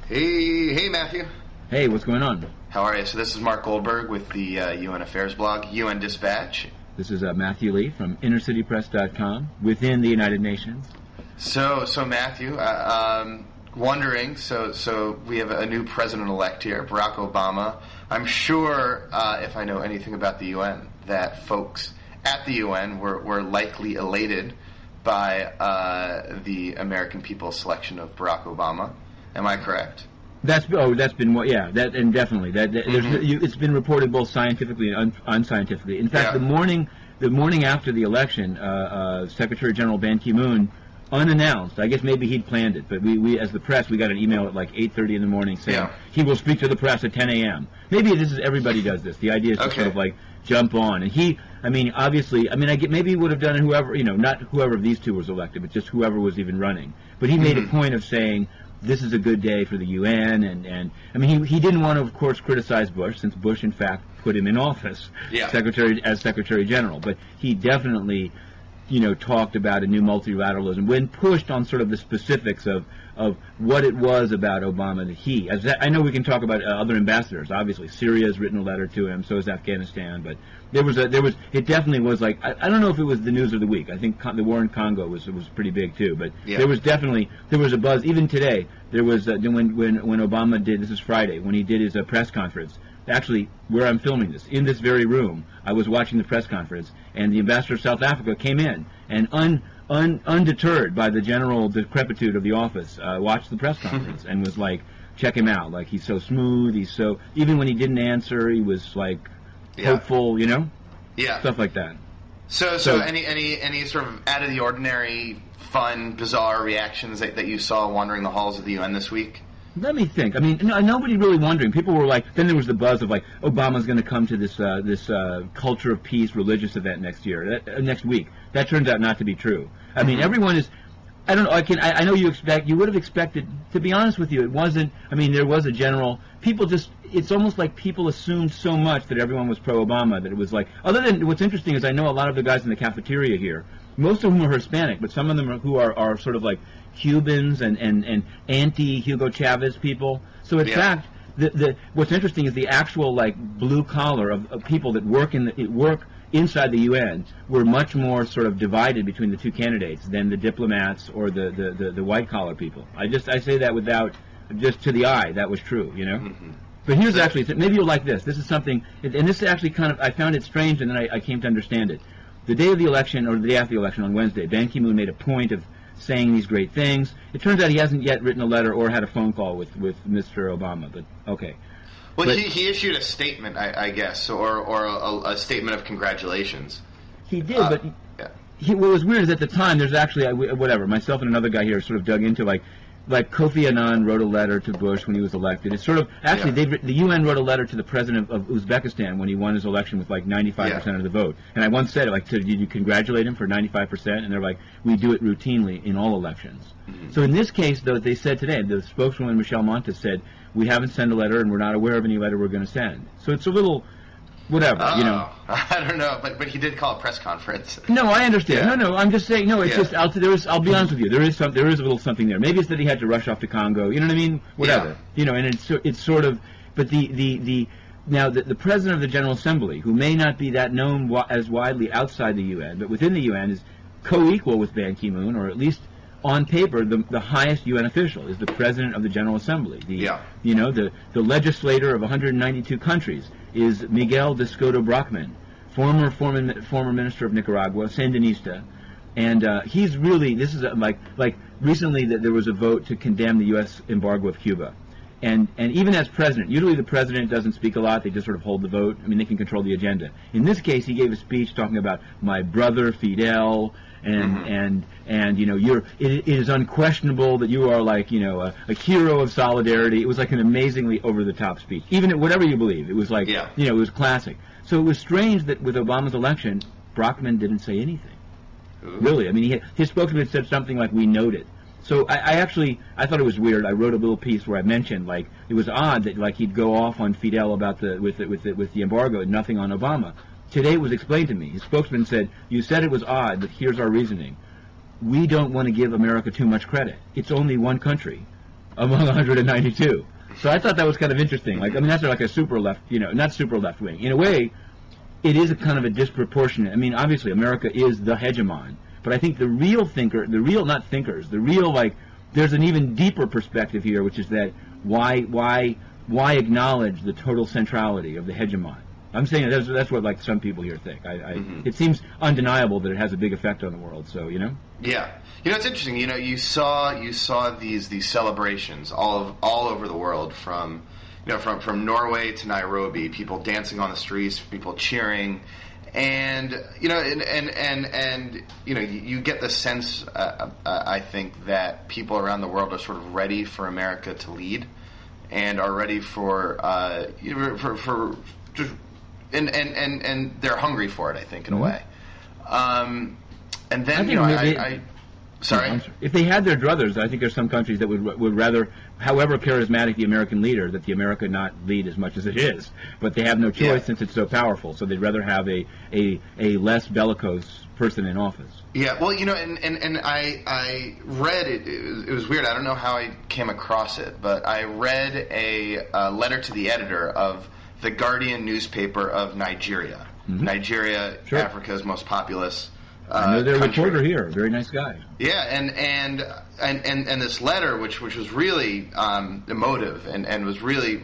Hey, Matthew. Hey, what's going on? How are you? So this is Mark Goldberg with the UN Affairs blog, UN Dispatch. This is Matthew Lee from InnerCityPress.com within the United Nations. So Matthew, wondering, so we have a new president-elect here, Barack Obama. I'm sure, if I know anything about the UN, that folks at the UN were likely elated by the American people's selection of Barack Obama. Am I correct? That's been what, yeah, that, and definitely it's been reported both scientifically and unscientifically. In fact, the morning after the election, Secretary General Ban Ki-moon, unannounced, I guess maybe he'd planned it, but we as the press, we got an email at like 8:30 in the morning saying he will speak to the press at 10 a.m. Maybe everybody does this. The idea is to sort of like jump on, and obviously, maybe he would have done it whoever, not whoever of these two was elected, but just whoever was even running. But he made a point of saying, this is a good day for the UN, and he didn't want to, of course, criticize Bush, since Bush, in fact, put him in office as Secretary General. But he definitely, talked about a new multilateralism when pushed on sort of the specifics of what it was about Obama that I know we can talk about other ambassadors. Obviously, Syria has written a letter to him, so has Afghanistan. But it definitely was like, I don't know if it was the news of the week. I think the war in Congo was pretty big too. But there was a buzz even today. There was when Obama did, this is Friday, when he did his press conference. Actually, where I'm filming this, in this very room, I was watching the press conference, and the ambassador of South Africa came in, and undeterred by the general decrepitude of the office, watched the press conference and was like, check him out, like he's so smooth, even when he didn't answer, he was like hopeful, stuff like that. So any sort of out of the ordinary, fun, bizarre reactions that you saw wandering the halls of the UN this week? Let me think. Nobody really wondering. People were like, then there was the buzz of like, Obama's going to come to this culture of peace religious event next week. That turns out not to be true. Everyone is. I don't know. I know you would have expected. To be honest with you, it wasn't. There was a general. People just. It's almost like people assumed so much that everyone was pro-Obama that it was like. Other than what's interesting is I know a lot of the guys in the cafeteria here, most of whom are Hispanic, but some of them who are sort of like Cubans and anti-Hugo Chavez people. So in fact, what's interesting is the actual like blue collar of people that work inside the UN were much more sort of divided between the two candidates than the diplomats or the white collar people. I say that without just to the eye, that was true, But here's actually, maybe you'll like this. This is something, and this is actually kind of, I found it strange, and then I came to understand it. The day of the election, or the day after the election on Wednesday, Ban Ki-moon made a point of saying these great things. It turns out he hasn't yet written a letter or had a phone call with Mr. Obama, but okay. Well, he issued a statement, I guess, or a statement of congratulations. He did, but what was weird is at the time, there's actually, myself and another guy here sort of dug into like Kofi Annan wrote a letter to Bush when he was elected. It's sort of, actually, the UN wrote a letter to the president of Uzbekistan when he won his election with like 95% of the vote. And I once said, did you congratulate him for 95%? And they're like, we do it routinely in all elections. Mm-hmm. So in this case, though, they said today, the spokeswoman Michelle Montes said, we haven't sent a letter and we're not aware of any letter we're going to send. So it's a little... whatever, I don't know, but he did call a press conference. No, I understand. No, I'm just saying. No, it's just. I'll be honest with you. There is a little something there. Maybe it's that he had to rush off to Congo. You know what I mean? Whatever. And it's sort of. But the president of the General Assembly, who may not be that known as widely outside the UN, but within the UN is co-equal with Ban Ki-moon, or at least on paper, the highest UN official is the president of the General Assembly. The legislator of 192 countries is Miguel de Soto Brockman, former minister of Nicaragua, Sandinista, and he's really, this is like recently that there was a vote to condemn the U.S. embargo of Cuba, and even as president, usually the president doesn't speak a lot; they just sort of hold the vote. They can control the agenda. In this case, he gave a speech talking about my brother Fidel. And it is unquestionable that you are like a hero of solidarity. It was like an amazingly over the top speech. Even whatever you believe, it was like it was classic. So it was strange that with Obama's election, Brockman didn't say anything. Ooh. Really, his spokesman said something like "we note it." So I thought it was weird. I wrote a little piece where I mentioned like it was odd that he'd go off on Fidel about with the embargo and nothing on Obama. Today it was explained to me. His spokesman said, you said it was odd, but here's our reasoning. We don't want to give America too much credit. It's only one country. among 192. So I thought that was kind of interesting. Like, I mean, that's like a super left, not super left wing. In a way, it is a kind of a disproportionate. I mean, obviously, America is the hegemon, but I think the real there's an even deeper perspective here, which is that why acknowledge the total centrality of the hegemon? I'm saying that's what like some people here think. It seems undeniable that it has a big effect on the world. So Yeah, it's interesting. You saw these celebrations all over the world, from Norway to Nairobi, people dancing on the streets, people cheering, and you get the sense, I think, that people around the world are sort of ready for America to lead, and are ready for just. And they're hungry for it, I think, in a way. And then, sorry? If they had their druthers, I think there's some countries that would rather, however charismatic the American leader, that the America not lead as much as it is. But they have no choice since it's so powerful, so they'd rather have a less bellicose person in office. Yeah, well, and I read it. It was weird. I don't know how I came across it, but I read a letter to the editor of the Guardian newspaper of Nigeria. Nigeria, sure. Africa's most populous I know their reporter here, a very nice guy. Yeah, and this letter, which was really emotive and was really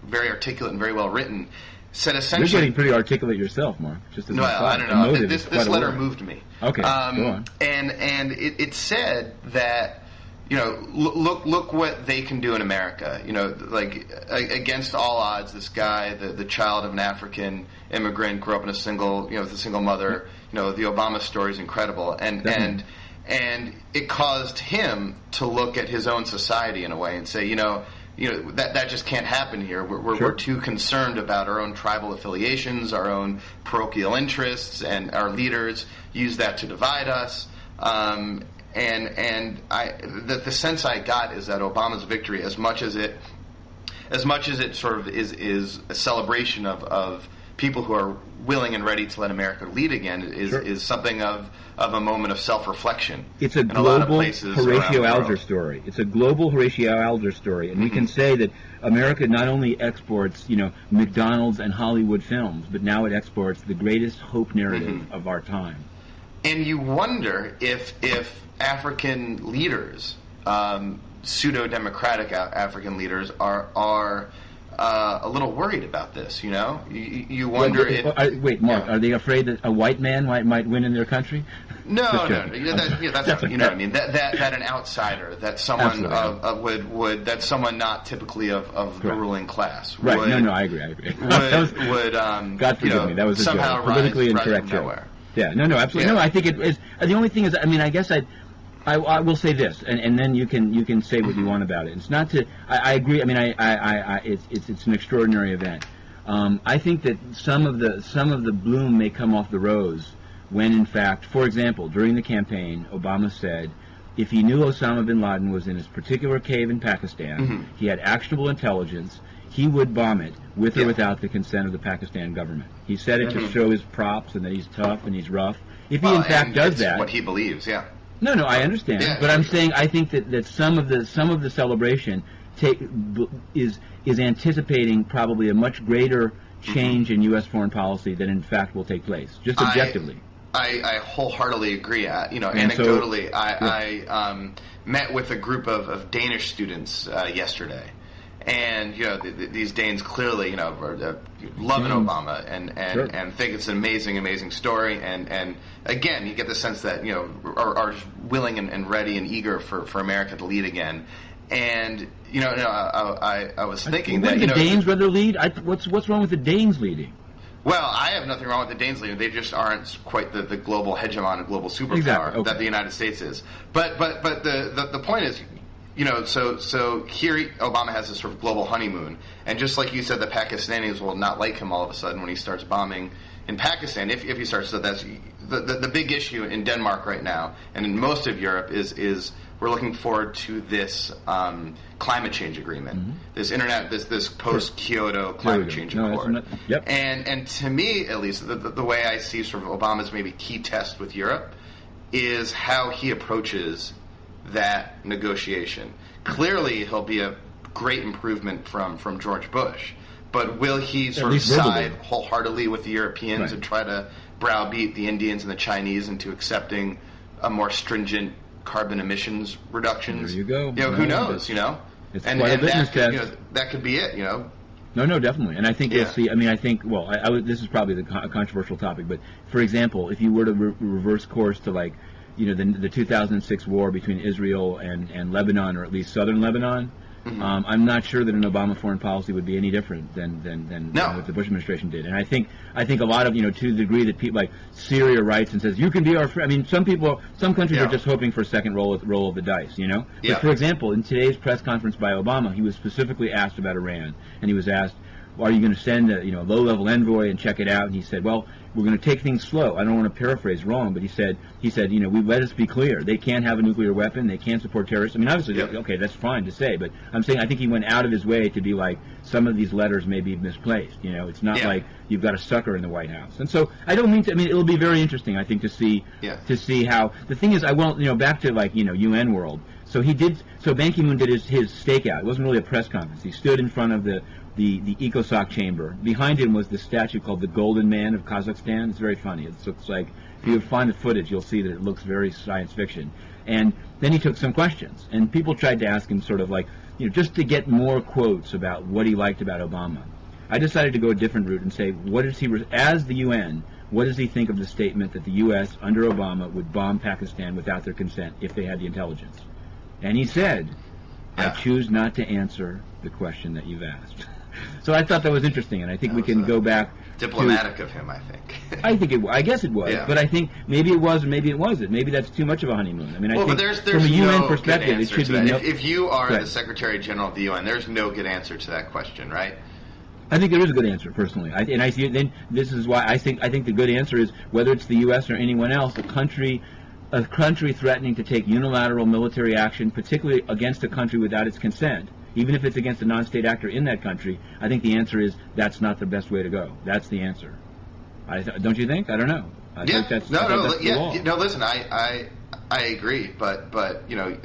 very articulate and very well written, said essentially. You're getting pretty articulate yourself, Mark. Just as I don't know. This letter moved me. Okay, go on. And it said that. Look what they can do in America. Like against all odds, this guy, the child of an African immigrant, grew up in with a single mother. The Obama story is incredible, and it caused him to look at his own society in a way and say, that just can't happen here. We're too concerned about our own tribal affiliations, our own parochial interests, and our leaders use that to divide us. And the sense I got is that Obama's victory, as much as it sort of is a celebration of people who are willing and ready to let America lead again, is something of a moment of self-reflection. It's a global Horatio Alger story. It's a global Horatio Alger story, and we can say that America not only exports, McDonald's and Hollywood films, but now it exports the greatest hope narrative of our time. And you wonder if African leaders, pseudo-democratic African leaders, are a little worried about this. You wonder if. Wait, Mark, are they afraid that a white man might win in their country? No. That's not, what I mean. That an outsider, that someone that's someone not typically of the ruling class. Right. I agree. Would God forgive me. That was somehow a politically incorrect joke. Yeah, no, absolutely. Yeah. No, I think it is. The only thing is, I mean, I guess I will say this, and then you can say what you want about it. It's not to. I agree. I mean, it's an extraordinary event. I think that some of the bloom may come off the rose when, in fact, for example, during the campaign, Obama said, if he knew Osama bin Laden was in his particular cave in Pakistan, he had actionable intelligence, he would bomb it with or without the consent of the Pakistan government. He said it to show his props and that he's tough and he's rough. If he in fact does that, what he believes, No, I understand, but I'm saying I think that some of the celebration is anticipating probably a much greater change in U.S. foreign policy than in fact will take place, just objectively. I wholeheartely agree. Anecdotally, I met with a group of Danish students yesterday. And these Danes clearly loving Obama and think it's an amazing story, and again you get the sense that are willing and ready and eager for America to lead again. And I was thinking that the Danes rather lead. What's wrong with the Danes leading? Well, I have nothing wrong with the Danes leading. They just aren't quite the global hegemon, global superpower that the United States is. But the point is. So here Obama has this sort of global honeymoon, and just like you said, the Pakistanis will not like him all of a sudden when he starts bombing in Pakistan. If he starts, so that's the big issue in Denmark right now, and in most of Europe is we're looking forward to this climate change agreement, this post Kyoto climate change accord. And to me, at least, the way I see sort of Obama's maybe key test with Europe is how he approaches that negotiation. Clearly, he'll be a great improvement from George Bush, but will he sort of side wholeheartedly with the Europeans and try to browbeat the Indians and the Chinese into accepting a more stringent carbon emissions reductions? There you go. Who knows? It's quite a litmus test. That could be it. No, definitely. And I think you'll see. I mean, I think. Well, this is probably a controversial topic, but for example, if you were to reverse course to the 2006 war between Israel and Lebanon, or at least southern Lebanon, I'm not sure that an Obama foreign policy would be any different than what the Bush administration did. And I think a lot of to the degree that people like Syria writes and says you can be our friend. I mean, some countries are just hoping for a second roll of the dice, But for example, in today's press conference by Obama, he was specifically asked about Iran, and he was asked, "Are you going to send a low-level envoy and check it out?" And he said, "Well, we're going to take things slow." I don't want to paraphrase wrong, but he said, we let us be clear. They can't have a nuclear weapon. They can't support terrorists. I mean, obviously, okay, that's fine to say, but I'm saying I think he went out of his way to be like, some of these letters may be misplaced. It's not like you've got a sucker in the White House. And so I don't mean to. I mean, it'll be very interesting, I think, to see how the thing is. I won't. Back to UN world. So Ban Ki-moon did his stakeout. It wasn't really a press conference. He stood in front of the ECOSOC chamber. Behind him was this statue called the Golden Man of Kazakhstan. It's very funny. It looks like, if you find the footage, you'll see that it looks very science fiction. And then he took some questions, and people tried to ask him sort of just to get more quotes about what he liked about Obama. I decided to go a different route and say, as the UN, what does he think of the statement that the U.S. under Obama would bomb Pakistan without their consent if they had the intelligence? And he said, I choose not to answer the question that you've asked. So I thought that was interesting, and I think we can go back. Diplomatic of him, I think. I guess it was, but I think maybe it was, or maybe it wasn't. Maybe that's too much of a honeymoon. I mean, I think there's from a UN perspective, it should be. If you are the Secretary General of the UN, there's no good answer to that question, right? I think there is a good answer, personally. I see. Then this is why I think the good answer is, whether it's the U.S. or anyone else, a country threatening to take unilateral military action, particularly against a country without its consent, even if it's against a non-state actor in that country, I think the answer is that's not the best way to go. That's the answer. Don't you think? I don't know. I think that's the law. No, listen, I agree, but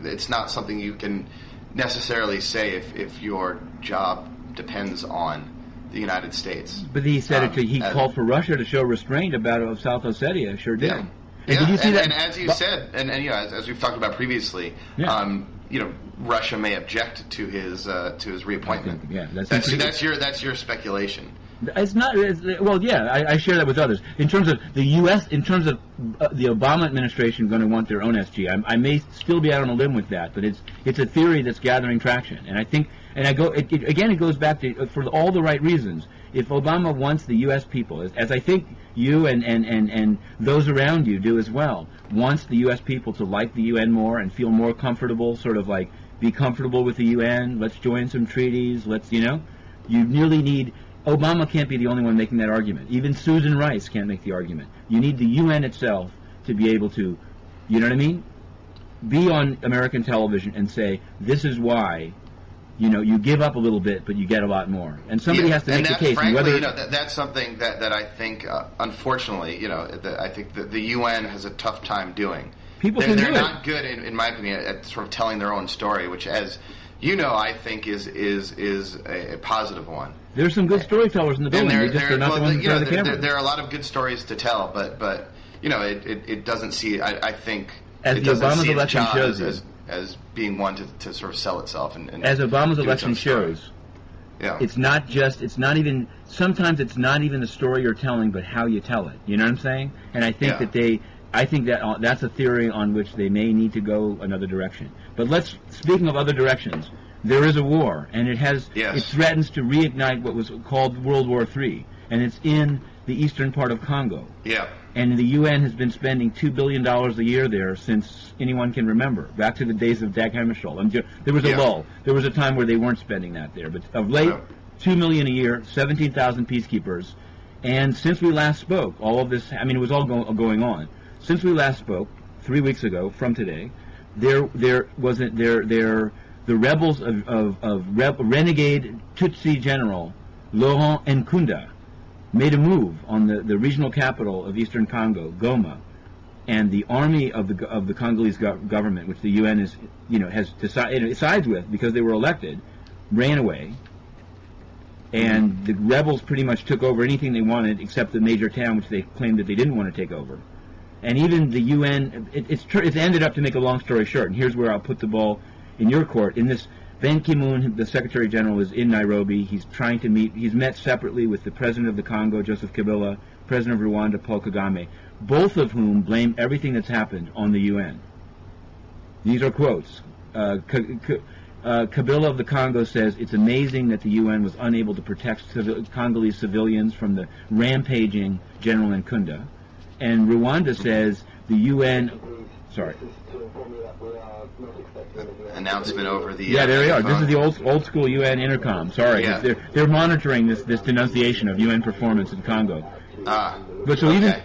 it's not something you can necessarily say if your job depends on the United States. But he said he called for Russia to show restraint about South Ossetia. Sure did. Yeah. And did you see that? And as you said, and as we've talked about previously, Russia may object to his reappointment. That's your speculation. It's not. I share that with others. In terms of the U.S., in terms of the Obama administration going to want their own SG, I may still be out on a limb with that, but it's a theory that's gathering traction, and I think, it goes back to for all the right reasons. If Obama wants the U.S. people, as I think you and those around you do as well, wants the U.S. people to like the UN more and feel more comfortable, sort of like be comfortable with the UN, let's join some treaties, you nearly need. Obama can't be the only one making that argument. Even Susan Rice can't make the argument. You need the UN itself to be able to, be on American television and say, this is why, you give up a little bit, but you get a lot more. And somebody has to make the case. Frankly, that's something that I think, unfortunately, I think the UN has a tough time doing. They're not good, in my opinion, at sort of telling their own story, which, as I think is a positive one. There's some good storytellers in the building. They're not the ones in front of the camera. There are a lot of good stories to tell, but it doesn't see. I think as the Obama's election shows as being one to sort of sell itself. As Obama's election shows, it's not even. Sometimes it's not even the story you're telling, but how you tell it. You know what I'm saying? And I think that's a theory on which they may need to go another direction. But speaking of other directions, there is a war, and it threatens to reignite what was called World War III, and it's in the eastern part of Congo. Yeah. And the UN has been spending $2 billion a year there since anyone can remember, back to the days of Dag Hammarskjöld. There was a lull. There was a time where they weren't spending that there, but of late, $2 million a year, 17,000 peacekeepers, and since we last spoke, all of this, it was all going on. Since we last spoke, 3 weeks ago from today, the rebels of renegade Tutsi general Laurent Nkunda made a move on the regional capital of eastern Congo, Goma, and the army of the Congolese government, which the UN is, has decided sides with because they were elected, ran away, and the rebels pretty much took over anything they wanted except the major town, which they claimed that they didn't want to take over. And even the UN, it's ended up, to make a long story short, and here's where I'll put the ball in your court. In this, Ban Ki-moon, the Secretary General, is in Nairobi. He's trying to meet. He's met separately with the President of the Congo, Joseph Kabila, President of Rwanda, Paul Kagame, both of whom blame everything that's happened on the UN. These are quotes. Kabila of the Congo says, "It's amazing that the UN was unable to protect Congolese civilians from the rampaging General Nkunda." And Rwanda says the UN... Sorry. Announcement over the... Yeah, there we are. phone. This is the old school UN intercom. Sorry. Yeah. They're monitoring this denunciation of UN performance in Congo. But so okay.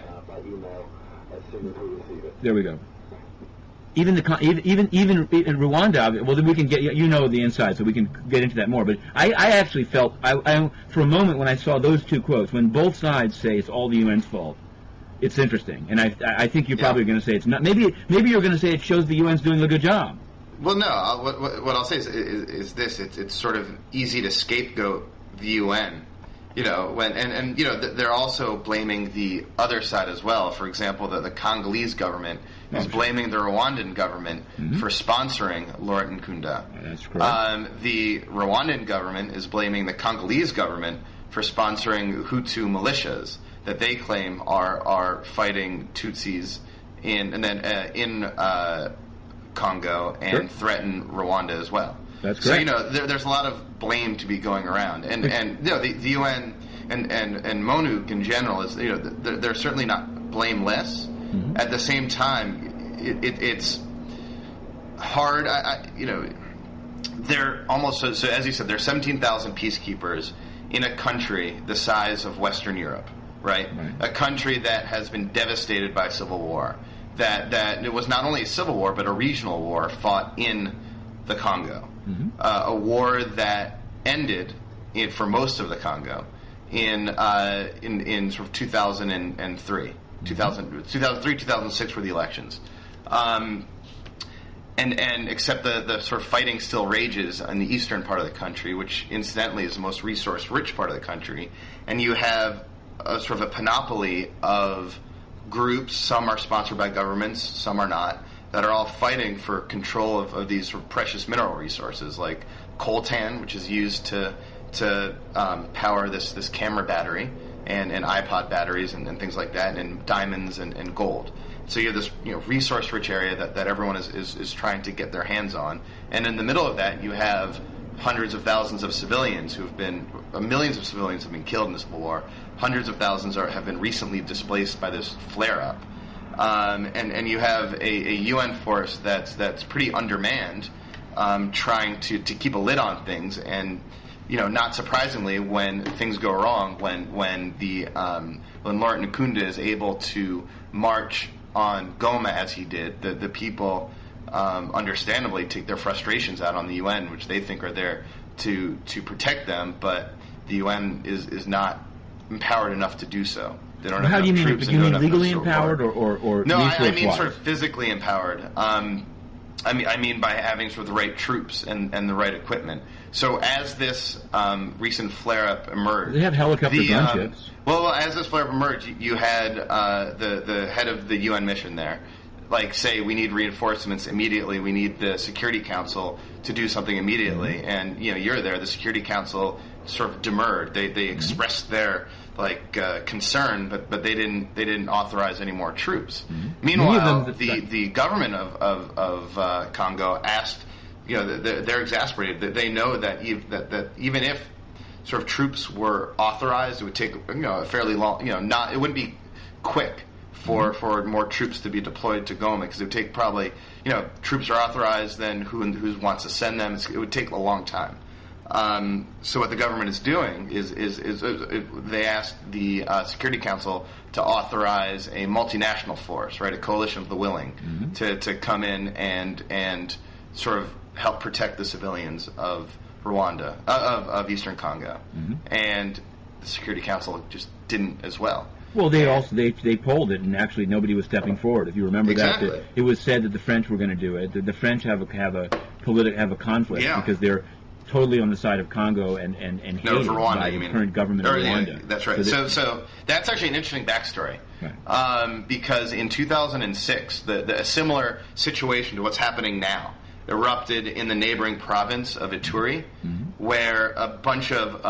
There we go. Even in Rwanda, well, then we can get the inside, so we can get into that more. But I actually felt I for a moment when I saw those two quotes, when both sides say it's all the UN's fault, it's interesting, and I think you're probably going to say it's not. Maybe you're going to say it shows the UN's doing a good job. Well, no. What I'll say is this: it's sort of easy to scapegoat the UN. They're also blaming the other side as well. For example, the Congolese government is blaming the Rwandan government for sponsoring Laurent Nkunda. That's correct. The Rwandan government is blaming the Congolese government for sponsoring Hutu militias that they claim are fighting Tutsis in Congo and threaten Rwanda as well. That's correct. So there's a lot of blame to be going around, and the UN and MONUC in general is they're certainly not blameless. Mm-hmm. At the same time, it's hard. They're almost so as you said, there's 17,000 peacekeepers in a country the size of Western Europe, right? A country that has been devastated by civil war. That it was not only a civil war but a regional war fought in the Congo. Mm-hmm. A war that ended for most of the Congo in sort of 2003, 2006 were the elections, and except the sort of fighting still rages in the eastern part of the country, which incidentally is the most resource-rich part of the country, and you have a sort of a panoply of groups. Some are sponsored by governments, some are not, that are all fighting for control of these sort of precious mineral resources, like coltan, which is used to power this camera battery and iPod batteries and things like that, and diamonds and gold. So you have this resource-rich area that everyone is trying to get their hands on, and in the middle of that you have hundreds of thousands of civilians millions of civilians have been killed in this war. Hundreds of thousands have been recently displaced by this flare-up. And you have a UN force that's pretty undermanned, trying to keep a lid on things, and not surprisingly, when things go wrong, when Laurent Nkunda is able to march on Goma as he did, the people understandably take their frustrations out on the UN, which they think are there to protect them, but the UN is not empowered enough to do so. They don't have How do you mean? troops. Do you mean legally empowered or no? I mean wise? sort of physically empowered. I mean by having sort of the right troops and the right equipment. So as this recent flare-up emerged, they have helicopter gunships. Well, as this flare-up emerged, you had the head of the UN mission there, say we need reinforcements immediately. We need the Security Council to do something immediately, mm-hmm. and you're there. The Security Council sort of demurred. They mm-hmm. expressed their concern, but they didn't authorize any more troops. Mm-hmm. Meanwhile, the government of Congo asked. They're exasperated. They know that even if sort of troops were authorized, it would take a fairly long. It wouldn't be quick for more troops to be deployed to Goma, because it would take probably troops are authorized. Then who wants to send them? It would take a long time. So what the government is doing is they asked the Security Council to authorize a multinational force, right, a coalition of the willing, mm-hmm. to come in and sort of help protect the civilians of Rwanda, of Eastern Congo, mm-hmm. and the Security Council just didn't as well. Well, they also they polled it, and actually nobody was stepping forward. If you remember that, it was said that the French were going to do it. The French have a conflict because they're totally on the side of Congo and hated Rwanda, by the current government of Rwanda. Yeah, that's right. So that's actually an interesting backstory. Right. Because in 2006, a similar situation to what's happening now erupted in the neighboring province of Ituri, where a bunch of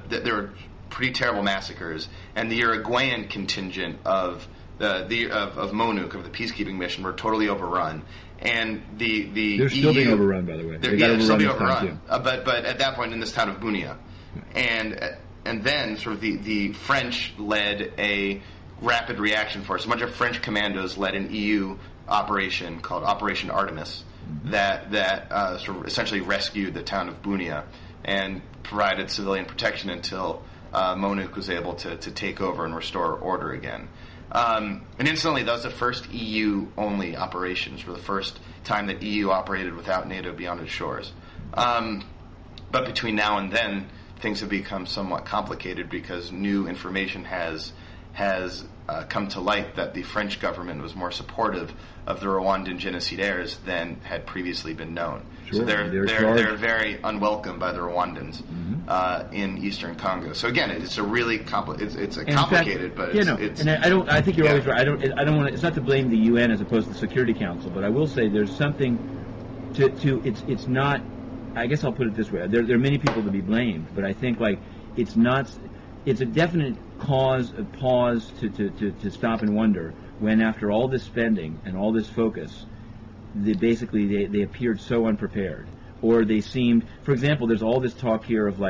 there were pretty terrible massacres, and the Uruguayan contingent of MONUC, of the peacekeeping mission, were totally overrun. And they're still being overrun, by the way. They're still being overrun. But at that point, in this town of Bunia, and then sort of the French led a rapid reaction force. A bunch of French commandos led an EU operation called Operation Artemis that sort of essentially rescued the town of Bunia and provided civilian protection until MONUC was able to take over and restore order again. And incidentally, that was the first EU-only operations, for the first time that EU operated without NATO beyond its shores. But between now and then, things have become somewhat complicated because new information has come to light that the French government was more supportive of the Rwandan genocidaires than had previously been known. Sure, so they're very unwelcome by the Rwandans in eastern Congo. So again, it's a really complicated, but it's and I think you're always right. I don't want to. It's not to blame the UN as opposed to the Security Council, but I will say there's something to it's not. I guess I'll put it this way: there are many people to be blamed, but I think it's not. It's a definite pause to stop and wonder when, after all this spending and all this focus, they appeared so unprepared, or they seemed. For example, there's all this talk here of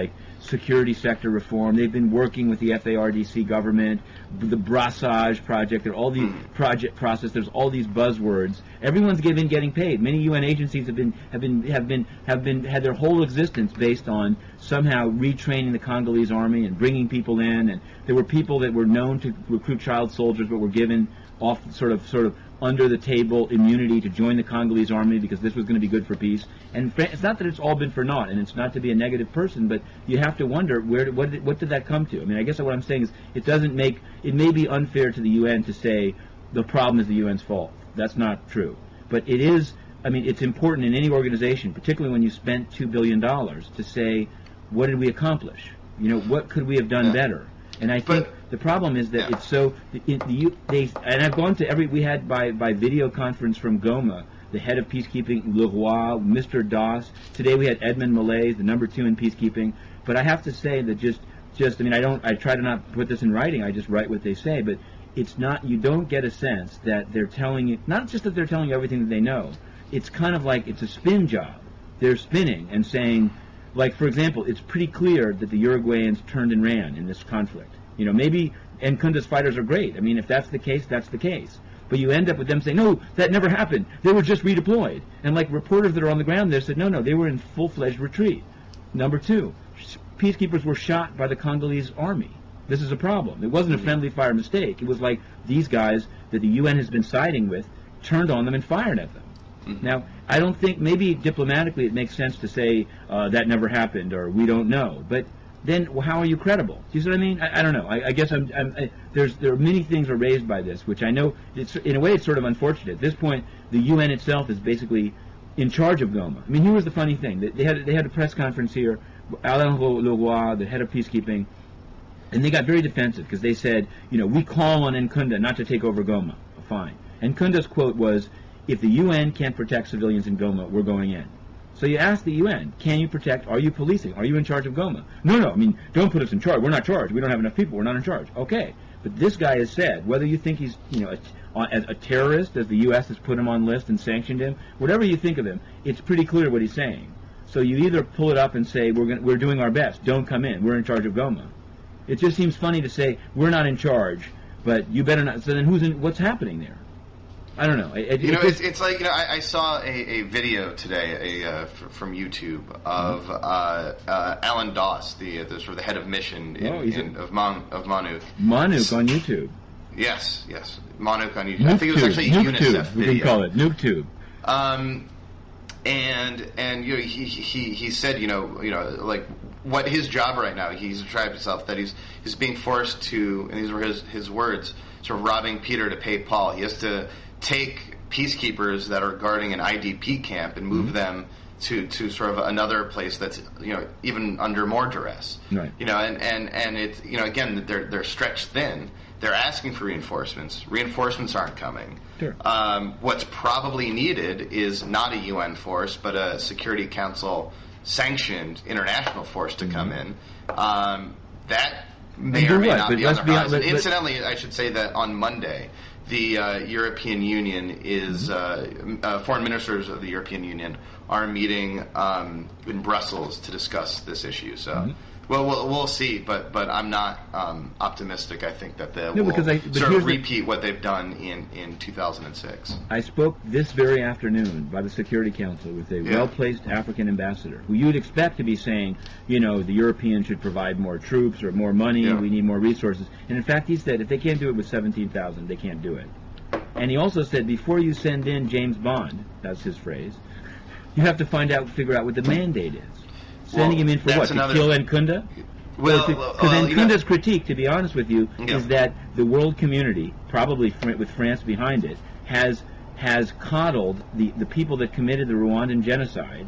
security sector reform. They've been working with the FARDC government, the Brassage project. There are all these project process. There's all these buzzwords. Everyone's been getting paid. Many UN agencies had their whole existence based on somehow retraining the Congolese army and bringing people in. And there were people that were known to recruit child soldiers, but were given off sort of under the table immunity to join the Congolese army because this was going to be good for peace. And it's not that it's all been for naught, and it's not to be a negative person, but you have to wonder what did that come to? I mean, I guess what I'm saying is it may be unfair to the UN to say the problem is the UN's fault. That's not true. But it is. I mean, it's important in any organization, particularly when you spent $2 billion, to say, what did we accomplish? What could we have done better? And I think the problem is that it's so. And I've gone to we had by video conference from Goma, the head of peacekeeping, Leroy, Mr. Doss. Today we had Edmund Malaise, the number 2 in peacekeeping. But I have to say that I mean, I try to not put this in writing. I just write what they say. But it's not. You don't get a sense that they're telling you. Not just that they're telling you everything that they know. It's kind of like it's a spin job. They're spinning and saying. For example, it's pretty clear that the Uruguayans turned and ran in this conflict. Maybe Nkunda's fighters are great. I mean, if that's the case, that's the case. But you end up with them saying, no, that never happened. They were just redeployed. And reporters that are on the ground there said, no, they were in full-fledged retreat. Number 2, peacekeepers were shot by the Congolese army. This is a problem. It wasn't a friendly fire mistake. It was these guys that the UN has been siding with turned on them and fired at them. Now, I don't think, maybe diplomatically it makes sense to say that never happened or we don't know, but then how are you credible? Do you see what I mean? I don't know. I guess there are many things are raised by this, which I know, in a way it's sort of unfortunate. At this point, the UN itself is basically in charge of Goma. I mean, here was the funny thing. They had a press conference here, Alain Leroy, the head of peacekeeping, and they got very defensive because they said, we call on Nkunda not to take over Goma. Fine. Nkunda's quote was, if the UN can't protect civilians in Goma, we're going in. So you ask the UN, can you protect, are you policing, are you in charge of Goma? No, I mean, don't put us in charge, we're not charged, we don't have enough people, we're not in charge. Okay, but this guy has said, whether you think he's, as a terrorist, as the U.S. has put him on list and sanctioned him, whatever you think of him, it's pretty clear what he's saying. So you either pull it up and say, we're doing our best, don't come in, we're in charge of Goma. It just seems funny to say, we're not in charge, but you better not, so then what's happening there? I don't know. It's like I saw a video today from YouTube of Alan Doss, the sort of the head of mission of MONUC. MONUC on YouTube. Yes, MONUC on YouTube. I think it was actually a UNICEF video. We can call it NukeTube. And he said what his job right now, he's described himself that he's being forced to, and these were his words, sort of robbing Peter to pay Paul. He has to take peacekeepers that are guarding an IDP camp and move them to sort of another place that's even under more duress. Right. And it's again they're stretched thin. They're asking for reinforcements. Reinforcements aren't coming. Sure. What's probably needed is not a UN force, but a Security Council sanctioned international force to come in. That may or may not be on the horizon. Incidentally, I should say that on Monday, the European Union is foreign ministers of the European Union are meeting in Brussels to discuss this issue. So, we'll see. But I'm not optimistic. I think that they will sort of repeat what they've done in 2006. I spoke this very afternoon by the Security Council with a well-placed African ambassador who you would expect to be saying, the Europeans should provide more troops or more money. We need more resources. And in fact, he said if they can't do it with 17,000, they can't do it. And he also said before you send in James Bond, that's his phrase, you have to figure out what the mandate is. Sending him in for what? To kill Nkunda? Because Nkunda's critique, to be honest with you, is that the world community, probably with France behind it, has coddled the people that committed the Rwandan genocide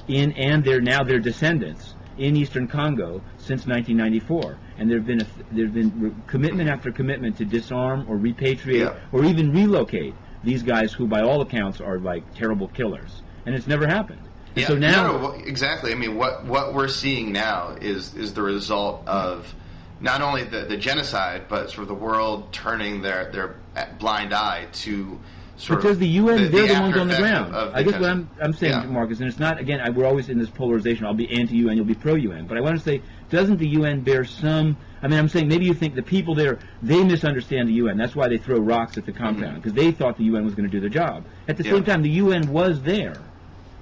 and their descendants in eastern Congo since 1994. And there have been commitment after commitment to disarm or repatriate or even relocate these guys who, by all accounts, are like terrible killers. And it's never happened. Yeah, so now, exactly. I mean, what we're seeing now is the result of not only the genocide, but sort of the world turning their blind eye to sort because of the UN, they're the ones on the ground. I guess what I'm saying, Marcus, and it's not, again, we're always in this polarization. I'll be anti-UN, you'll be pro-UN. But I want to say, doesn't the UN bear some... I mean, I'm saying maybe you think the people there, they misunderstand the UN. That's why they throw rocks at the compound, because they thought the UN was going to do their job. At the same time, the UN was there.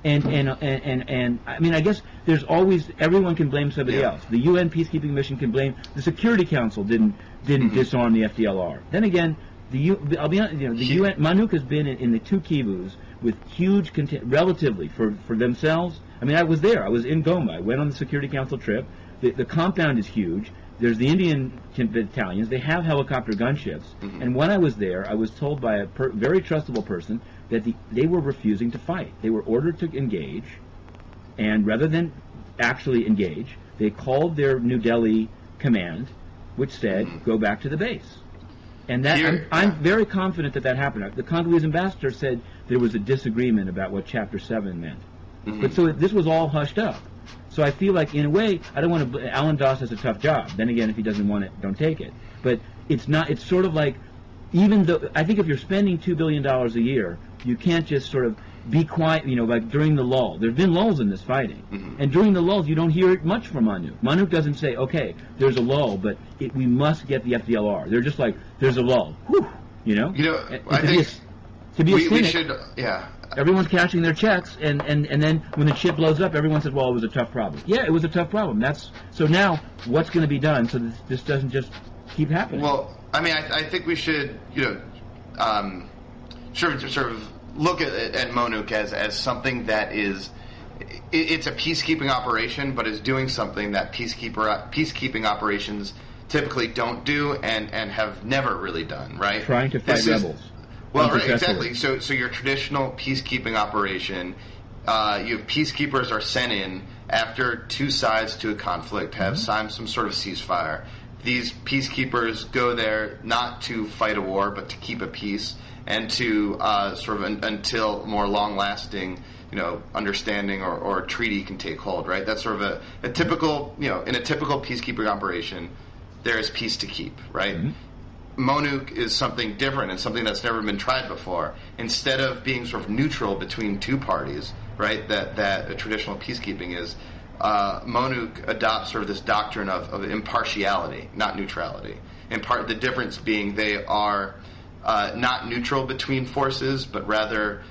And I mean, I guess there's always, everyone can blame somebody else. The UN peacekeeping mission can blame the Security Council didn't disarm the FDLR. Then again, I'll be honest, the UN, MONUC has been in the two Kivus with huge relatively for themselves. I mean, I was there. I was in Goma. I went on the Security Council trip. The compound is huge. There's the Indian battalions. They have helicopter gunships. And when I was there, I was told by a very trustable person that they were refusing to fight. They were ordered to engage, and rather than actually engage, they called their New Delhi command, which said, go back to the base. And that I'm very confident that happened. The Congolese ambassador said there was a disagreement about what Chapter 7 meant. But so this was all hushed up. So I feel like, in a way, I don't want to... Alan Doss has a tough job. Then again, if he doesn't want it, don't take it. But it's not... It's sort of like... Even though... I think if you're spending $2 billion a year, you can't just sort of be quiet, like during the lull. There have been lulls in this fighting. And during the lulls, you don't hear it much from MONUC. MONUC doesn't say, okay, there's a lull, but we must get the FDLR. They're just like, there's a lull. Whew, I think... To be a cynic, we should... Everyone's cashing their checks, and then when the shit blows up, everyone says, well, it was a tough problem. Yeah, it was a tough problem. So now, what's going to be done so this doesn't just keep happening? Well, I mean, I think we should, sort of look at MONUC as something that is... It's a peacekeeping operation, but is doing something that peacekeeping operations typically don't do and have never really done, right? Trying to fight rebels. Well, right, exactly. So your traditional peacekeeping operation, you have peacekeepers are sent in after two sides to a conflict have signed some sort of ceasefire. These peacekeepers go there not to fight a war, but to keep a peace and to sort of until more long-lasting, understanding or treaty can take hold. Right. That's sort of a typical, in a typical peacekeeping operation, there is peace to keep. Right. MONUC is something different and something that's never been tried before. Instead of being sort of neutral between two parties, right, that a traditional peacekeeping is, MONUC adopts sort of this doctrine of impartiality, not neutrality. In part, the difference being they are not neutral between forces, but rather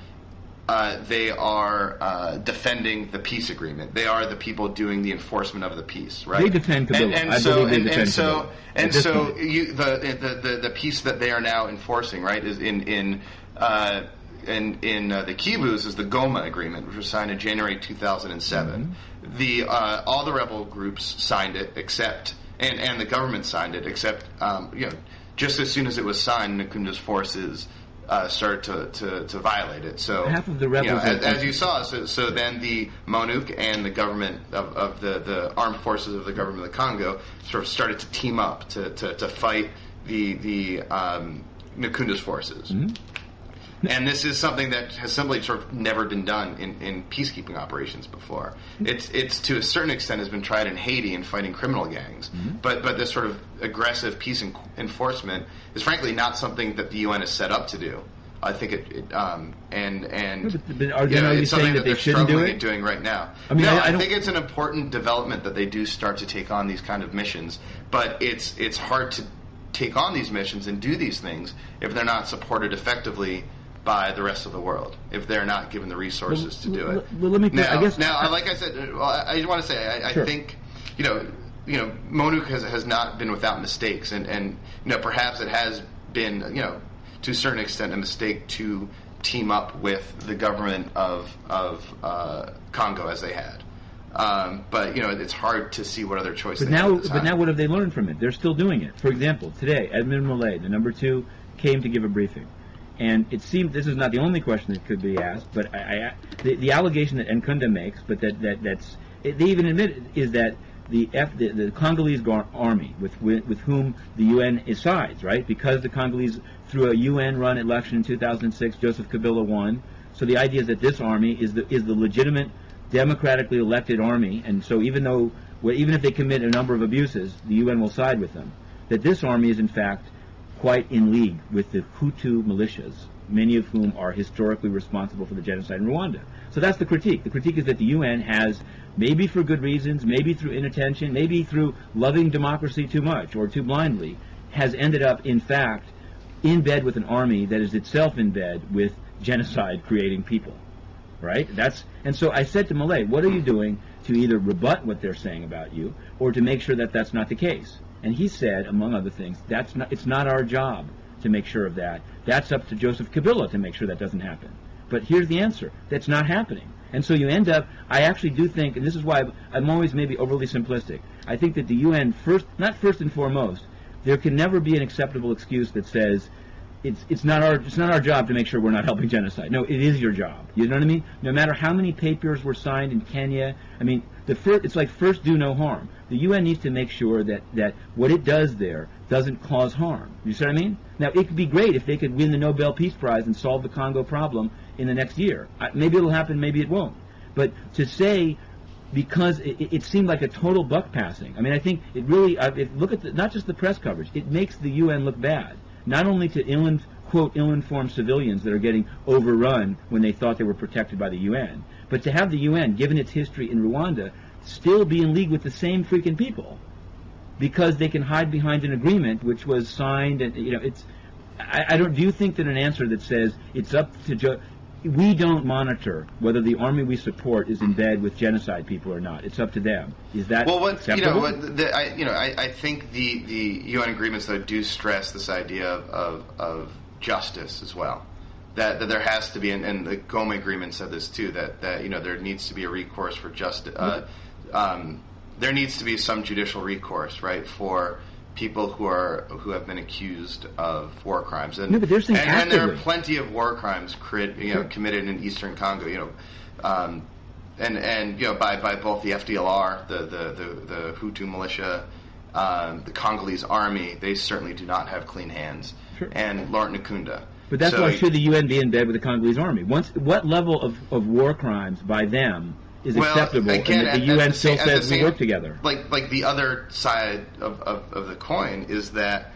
they are defending the peace agreement. They are the people doing the enforcement of the peace, right? They defend Kabila. And so the peace that they are now enforcing, right, is in in the Kibus is the Goma Agreement, which was signed in January 2007. Mm-hmm. All the rebel groups signed it, except and the government signed it, except just as soon as it was signed, Nkunda's forces started to violate it. So half of the rebels, as you saw, so then the MONUC and the government of the armed forces of the government of the Congo sort of started to team up to fight the Nkunda's forces. Mm-hmm. And this is something that has simply sort of never been done in peacekeeping operations before. It's to a certain extent has been tried in Haiti in fighting criminal gangs, mm-hmm. but this sort of aggressive peace enforcement is frankly not something that the UN is set up to do. I think it's something that they're struggling at doing right now. I mean, I think it's an important development that they do start to take on these kind of missions, but it's hard to take on these missions and do these things if they're not supported effectively by the rest of the world, if they're not given the resources to do it. Well, let me. Now, I guess like I said, I just want to say, I sure. think, MONUC has not been without mistakes, and perhaps it has been, to a certain extent, a mistake to team up with the government of Congo as they had. But it's hard to see what other choices. But now, what have they learned from it? They're still doing it. For example, today, Edmund Millay, the number 2, came to give a briefing. And it seemed this is not the only question that could be asked, but the allegation that Nkunda makes, but that's they even admit is that the Congolese army with whom the UN is sides, right? Because the Congolese through a UN-run election in 2006, Joseph Kabila won. So the idea is that this army is the legitimate, democratically elected army, and so even if they commit a number of abuses, the UN will side with them. That this army is in fact quite in league with the Hutu militias, many of whom are historically responsible for the genocide in Rwanda. So that's the critique. The critique is that the UN has, maybe for good reasons, maybe through inattention, maybe through loving democracy too much or too blindly, has ended up, in fact, in bed with an army that is itself in bed with genocide-creating people. Right? And so I said to Millay, what are you doing to either rebut what they're saying about you or to make sure that that's not the case? And he said, among other things, it's not our job to make sure of that. That's up to Joseph Kabila to make sure that doesn't happen. But here's the answer. That's not happening. And so you end up, I actually do think, and this is why I'm always maybe overly simplistic, I think that the UN, not first and foremost, there can never be an acceptable excuse that says, it's not our job to make sure we're not helping genocide. No, it is your job. You know what I mean? No matter how many papers were signed in Kenya, I mean, it's like first do no harm. The UN needs to make sure that what it does there doesn't cause harm. You see what I mean? Now, it could be great if they could win the Nobel Peace Prize and solve the Congo problem in the next year. Maybe it'll happen, maybe it won't. But to say, because it seemed like a total buck passing. I mean, I think it really, look at not just the press coverage, it makes the UN look bad. Not only to quote, ill-informed civilians that are getting overrun when they thought they were protected by the UN, but to have the UN, given its history in Rwanda, still be in league with the same freaking people because they can hide behind an agreement which was signed. And do you think that an answer that says it's up to we don't monitor whether the army we support is in bed with genocide people or not. It's up to them. Is that acceptable? I think the UN agreements though do stress this idea of justice as well. That there has to be, and the Goma agreement said this too. That there needs to be a recourse for justice. There needs to be some judicial recourse, right, for people who have been accused of war crimes, and but and there are plenty of war crimes committed in Eastern Congo, by both the FDLR, the Hutu militia, the Congolese army. They certainly do not have clean hands, and Laurent Nkunda. But that's why should the UN be in bed with the Congolese army? What level of war crimes by them is acceptable, again, and that the UN still says we work together? Like the other side of the coin is that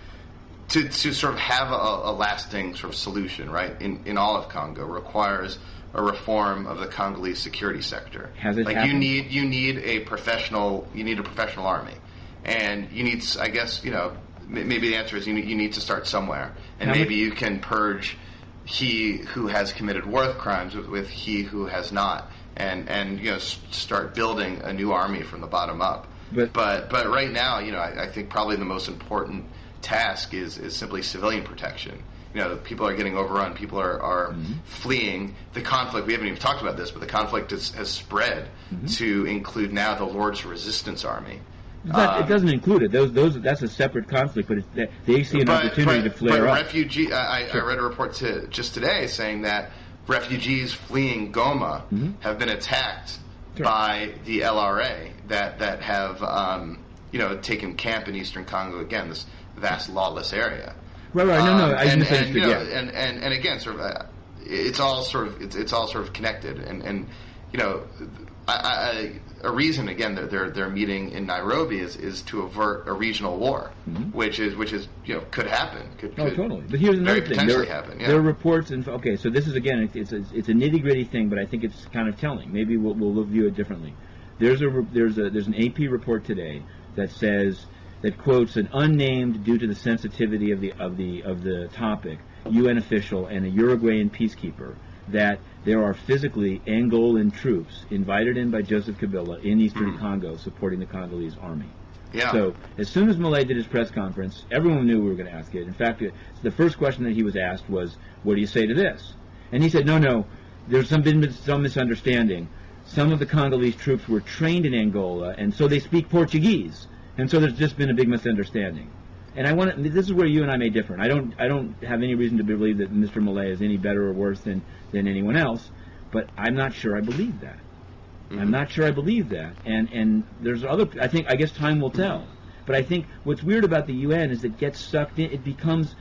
to sort of have a lasting sort of solution, right, in all of Congo requires a reform of the Congolese security sector. Has it happened? You need a professional army, and you need, I guess, maybe the answer is you need to start somewhere, and maybe you can purge he who has committed war crimes with he who has not. And start building a new army from the bottom up. But right now, I think probably the most important task is simply civilian protection. people are getting overrun, people are fleeing. The conflict, we haven't even talked about this, but the conflict has spread to include now the Lord's Resistance Army. It doesn't include it. That's a separate conflict, but they see an opportunity to flare up. Refugee, I read a report just today saying that refugees fleeing Goma have been attacked by the LRA that have taken camp in eastern Congo, again, this vast lawless area. Right. No. I misunderstood. And again, sort of, it's all sort of connected, and a reason again that they're meeting in Nairobi is to avert a regional war, which is could happen. Could totally. But here's another thing. Potentially happen. Yeah. There are reports, and okay, so this is again, it's a nitty gritty thing, but I think it's kind of telling. Maybe we'll view it differently. There's an AP report today that says that quotes an unnamed, due to the sensitivity of the topic, UN official and a Uruguayan peacekeeper, that there are physically Angolan troops invited in by Joseph Kabila in eastern Congo supporting the Congolese army. Yeah. So as soon as Millet did his press conference, everyone knew we were going to ask it. In fact, the first question that he was asked was, "What do you say to this?" And he said, "No, there's been some misunderstanding. Some of the Congolese troops were trained in Angola, and so they speak Portuguese. And so there's just been a big misunderstanding." And this is where you and I may differ. I don't have any reason to believe that Mr. Millet is any better or worse than anyone else, but I'm not sure I believe that. I'm not sure I believe that. And there's I guess time will tell. But I think what's weird about the UN is it gets sucked in. It becomes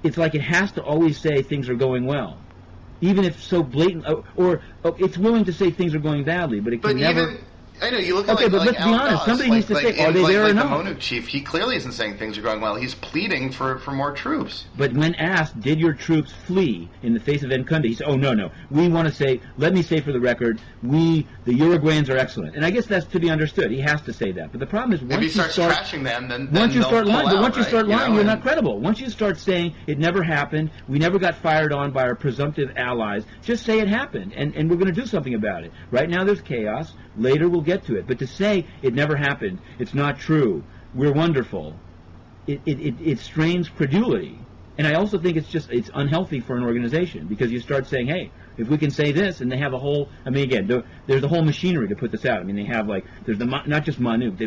it's like it has to always say things are going well, even if so blatant, or it's willing to say things are going badly, but it can never. I know, you look at but let's be honest. Somebody needs to say, are they there or not? The MONUC chief, he clearly isn't saying things are going well. He's pleading for more troops. But when asked, did your troops flee in the face of Nkunda, he said, oh, no. We want to say, let me say for the record, the Uruguayans are excellent. And I guess that's to be understood. He has to say that. But the problem is, once if he starts trashing them, then once you start lying, but once you start lying, you're not credible. Once you start saying it never happened, we never got fired on by our presumptive allies, just say it happened, and we're going to do something about it. Right now there's chaos. Later we'll get to it. But to say it never happened, it's not true, we're wonderful, it strains credulity. And I also think it's unhealthy for an organization, because you start saying, hey, if we can say this, and they have a whole, there's a whole machinery to put this out. They have there's not just MONUC,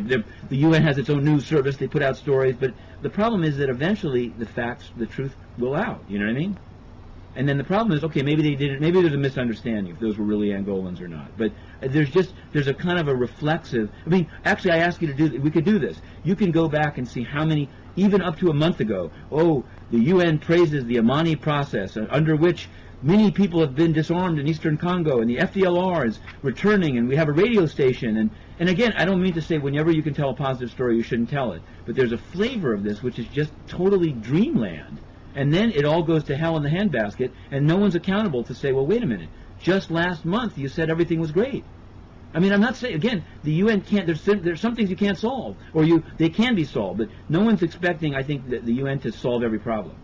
the UN has its own news service, they put out stories, but the problem is that eventually the truth will out, you know what I mean? And then the problem is, okay, maybe they didn't. Maybe there's a misunderstanding if those were really Angolans or not. But there's a kind of a reflexive. Actually, I ask you to do. We could do this. You can go back and see how many, even up to a month ago. Oh, the UN praises the Amani process, under which many people have been disarmed in eastern Congo, and the FDLR is returning, and we have a radio station. And again, I don't mean to say whenever you can tell a positive story, you shouldn't tell it. But there's a flavor of this which is just totally dreamland. And then it all goes to hell in the handbasket, and no one's accountable to say, well, wait a minute, just last month you said everything was great. I'm not saying, again, the UN can't, there's some things you can't solve, or they can be solved, but no one's expecting, I think, the UN to solve every problem.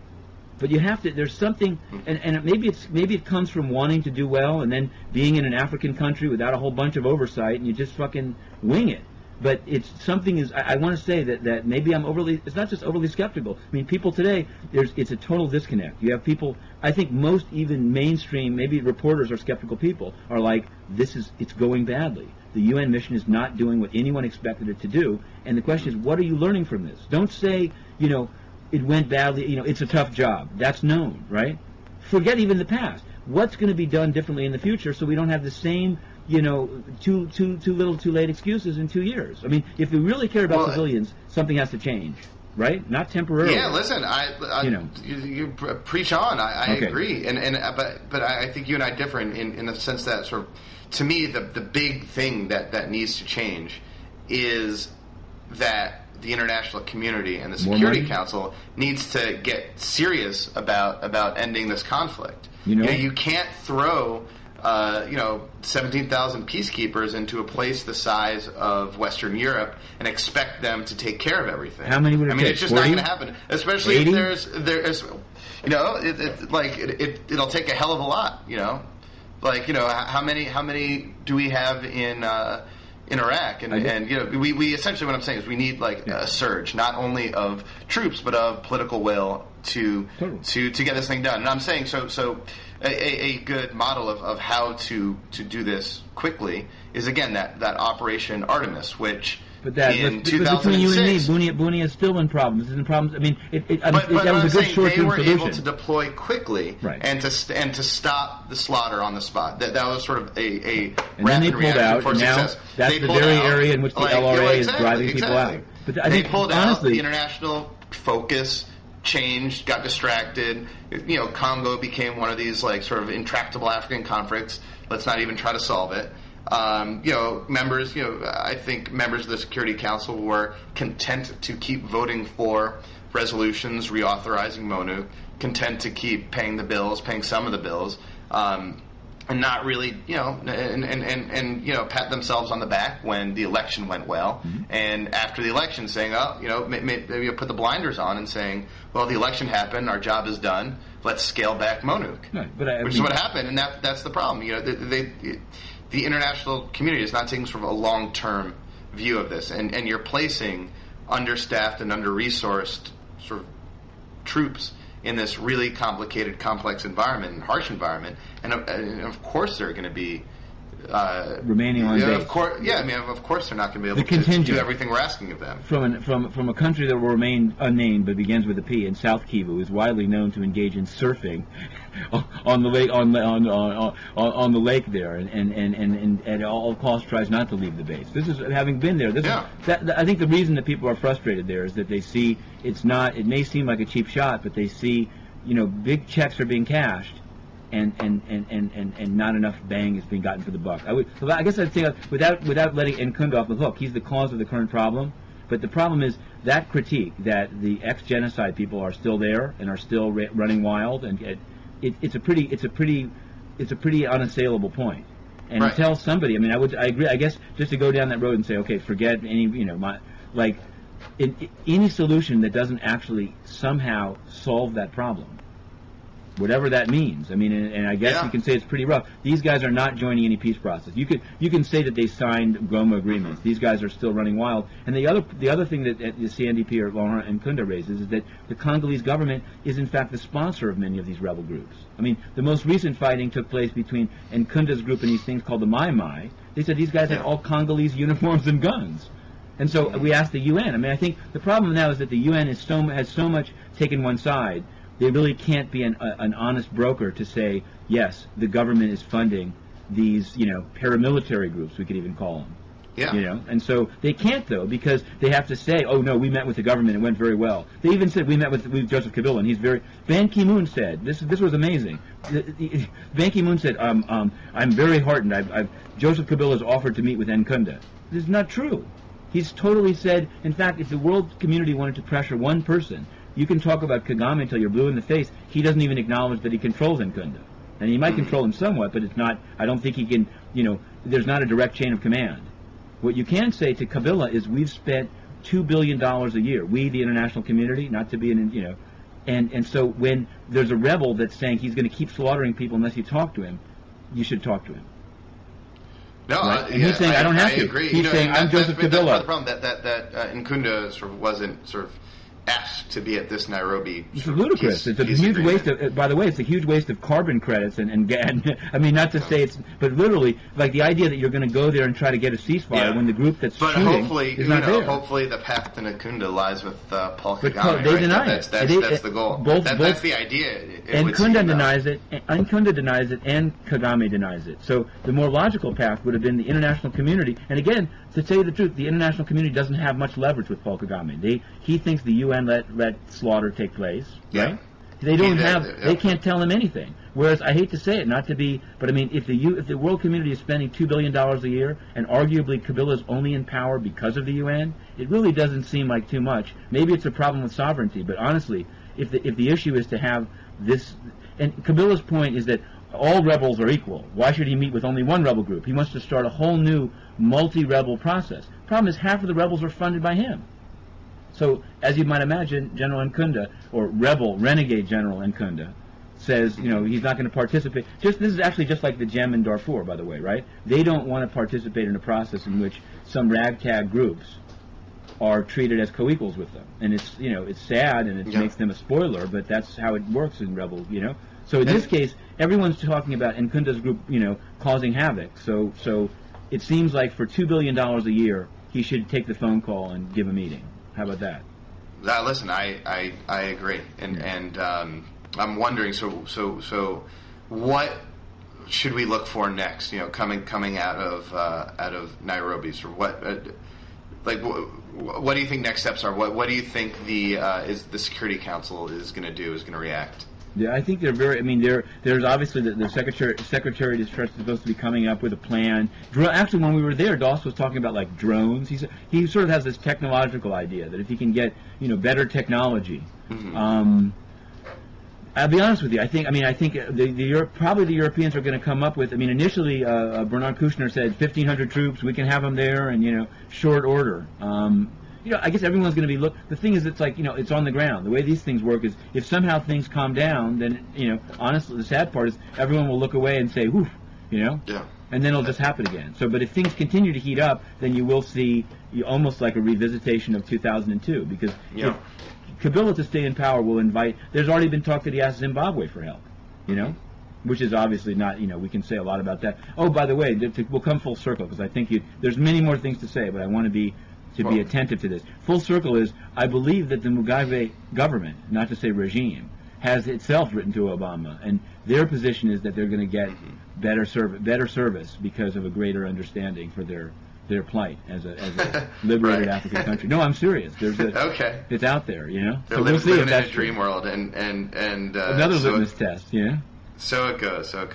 But you have to, there's something, and maybe it comes from wanting to do well, and then being in an African country without a whole bunch of oversight, and you just fucking wing it. But it's something I want to say that maybe it's not just overly skeptical. People today, it's a total disconnect. You have people, I think most even mainstream, maybe reporters or skeptical people are like, it's going badly. The UN mission is not doing what anyone expected it to do. And the question is, what are you learning from this? Don't say, it went badly, it's a tough job. That's known, right? Forget even the past. What's going to be done differently in the future so we don't have the same too little, too late excuses in 2 years. If we really care about civilians, something has to change, right? Not temporarily. Yeah, listen, you preach on. I agree, but I think you and I differ in the sense that sort of, to me, the big thing that needs to change is that the international community and the Security Council needs to get serious about ending this conflict. You can't throw 17,000 peacekeepers into a place the size of Western Europe and expect them to take care of everything. How many would it take? It's just 40? Not going to happen. Especially 80? If there's it'll take a hell of a lot. How many do we have in Iraq? And we essentially, what I'm saying is we need a surge, not only of troops but of political will to get this thing done. And I'm saying so a good model of how to do this quickly is again that Operation Artemis, which. But between you and me, Bunia is still in problems. It's in problems. I mean, that was a good short-term solution. They were able to deploy quickly right. and to stop the slaughter on the spot. That was sort of a and then they pulled out. And now that's the very area in which the LRA is driving people out. But they pulled out. The international focus changed, got distracted. Congo became one of these sort of intractable African conflicts. Let's not even try to solve it. I think members of the Security Council were content to keep voting for resolutions reauthorizing MONUC, content to keep paying some of the bills, and not really, pat themselves on the back when the election went well, mm-hmm. and after the election saying, maybe put the blinders on and saying, well, the election happened, our job is done, let's scale back MONUC, right, which is what happened, and that's the problem. The international community is not taking sort of a long-term view of this, and you're placing understaffed and under-resourced sort of troops in this really complicated, complex environment and harsh environment, and of course they're going to be remaining on base. Of course, of course they're not going to be able to do everything we're asking of them. From a country that will remain unnamed but begins with a P, in South Kivu, is widely known to engage in surfing on the lake on the lake there, and at all costs tries not to leave the base. This is having been there. I think the reason that people are frustrated there is that they see it's not. It may seem like a cheap shot, but they see big checks are being cashed. And not enough bang is being gotten for the buck. I guess I'd say without letting Nkunda off the hook, he's the cause of the current problem. But the problem is that critique that the ex-genocide people are still there and are still running wild, and it's a pretty unassailable point. And right. Tell somebody. I agree. I guess just to go down that road and say, okay, forget any any solution that doesn't actually somehow solve that problem. Whatever that means. And I guess you can say it's pretty rough. These guys are not joining any peace process. You can say that they signed Goma agreements. These guys are still running wild. And the other thing that the CNDP or Laurent Nkunda raises is that the Congolese government is in fact the sponsor of many of these rebel groups. The most recent fighting took place between Nkunda's group and these things called the Mai Mai. They said these guys had all Congolese uniforms and guns. And so we asked the UN. I think the problem now is that the UN has so much taken one side. They really can't be an honest broker to say, yes, the government is funding these, paramilitary groups, we could even call them. Yeah. And so they can't, though, because they have to say, oh, no, we met with the government, it went very well. They even said, we met with Joseph Kabila, and he's Ban Ki-moon said, this was amazing. Ban Ki-moon said, I'm very heartened. Joseph Kabila has offered to meet with Nkunda. This is not true. He's totally said, in fact, if the world community wanted to pressure one person, you can talk about Kagame until you're blue in the face. He doesn't even acknowledge that he controls Nkunda. And he might control him somewhat, but it's not, I don't think he can, there's not a direct chain of command. What you can say to Kabila is we've spent $2 billion a year. We, the international community, not to be and so when there's a rebel that's saying he's going to keep slaughtering people unless you talk to him, you should talk to him. No, right? And he's saying, I don't have to. Agree. He's saying, I'm Joseph Kabila. That's the problem, that Nkunda sort of wasn't sort of asked to be at this Nairobi. It's ludicrous. It's a huge waste of. By the way, it's a huge waste of carbon credits and not to say it's, but literally, like the idea that you're going to go there and try to get a ceasefire when the group that's shooting is not there. Hopefully, the path to Nkunda lies with Paul Kagame. But they deny it. That's the goal. That's the idea. And Nkunda denies it. Nkunda denies it, and Kagame denies it. So the more logical path would have been the international community. And again, to tell you the truth, the international community doesn't have much leverage with Paul Kagame. He thinks the UN let slaughter take place, right? They don't they can't tell him anything. Whereas I hate to say it, not to be, but if the world community is spending $2 billion a year, and arguably Kabila is only in power because of the UN, it really doesn't seem like too much. Maybe it's a problem with sovereignty, but honestly, if the issue is to have this, and Kabila's point is that all rebels are equal. Why should he meet with only one rebel group? He wants to start a whole new multi-rebel process. Problem is, half of the rebels are funded by him. So, as you might imagine, General Nkunda, or renegade General Nkunda, says, he's not going to participate. This is actually just like the Gem in Darfur, by the way, right? They don't want to participate in a process in which some ragtag groups are treated as co-equals with them, and it's sad and it makes them a spoiler, but that's how it works in Rebel, So in this case, everyone's talking about Nkunda's group, causing havoc. So it seems like for $2 billion a year, he should take the phone call and give a meeting. How about that? Listen, I agree, and I'm wondering. So what should we look for next? Coming out of Nairobi, or what? What do you think next steps are? What do you think is the Security Council is going to do? Is going to react? Yeah, I think they're very. I mean, there's obviously the secretary is supposed to be coming up with a plan. Actually, when we were there, Doss was talking about like drones. He sort of has this technological idea that if he can get better technology. Mm-hmm. I'll be honest with you. I think probably the Europeans are going to come up with. I mean, initially Bernard Kouchner said 1,500 troops. We can have them there, and short order. I guess everyone's going to be the thing is, it's like it's on the ground. The way these things work is, if somehow things calm down, then honestly, the sad part is everyone will look away and say, "Whew," Yeah. And then it'll just happen again. So, but if things continue to heat up, then you will see almost like a revisitation of 2002, because if Kabila to stay in power will invite. There's already been talk that he asked Zimbabwe for help, which is obviously not. We can say a lot about that. Oh, by the way, we'll come full circle, because I think there's many more things to say, but I want to be attentive to this. Full circle is, I believe that the Mugabe government, not to say regime, has itself written to Obama, and their position is that they're going to get better service because of a greater understanding for their plight as a liberated African country. No, I'm serious. It's out there, They're so we'll see living if in that's a dream world, and another litmus test, So it goes. So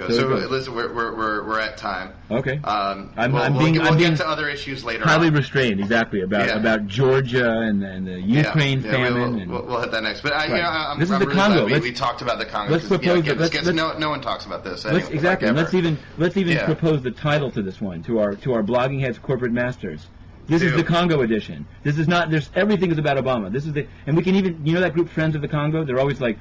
listen, we're at time. Okay. We'll get to other issues later. Highly on. restrained, exactly about Georgia and the Ukraine famine. We'll hit that next. But this is the really Congo. We talked about the Congo. Let's propose. No one talks about this. Anyway, exactly. Let's even propose the title to this one to our blogging heads, corporate masters. This is the Congo edition. This is not. Everything is about Obama. This is and we can even that group Friends of the Congo. They're always like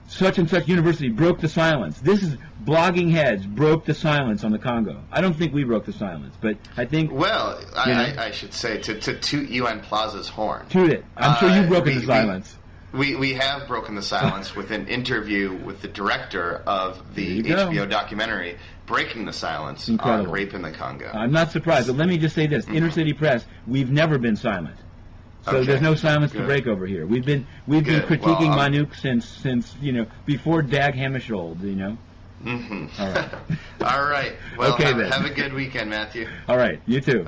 such and such university broke the silence. This is blogging heads broke the silence on the Congo. I don't think we broke the silence, but I think. Well, I should say to toot UN Plaza's horn. Toot it. I'm sure you've broken the silence. We have broken the silence with an interview with the director of the HBO documentary Breaking the Silence on rape in the Congo. I'm not surprised, but let me just say this. Inner City Press, we've never been silent. So there's no silence to break over here. We've been critiquing Manuk since before Dag Hammarskjöld, Mm-hmm. All right. All right. Well, have a good weekend, Matthew. All right. You too.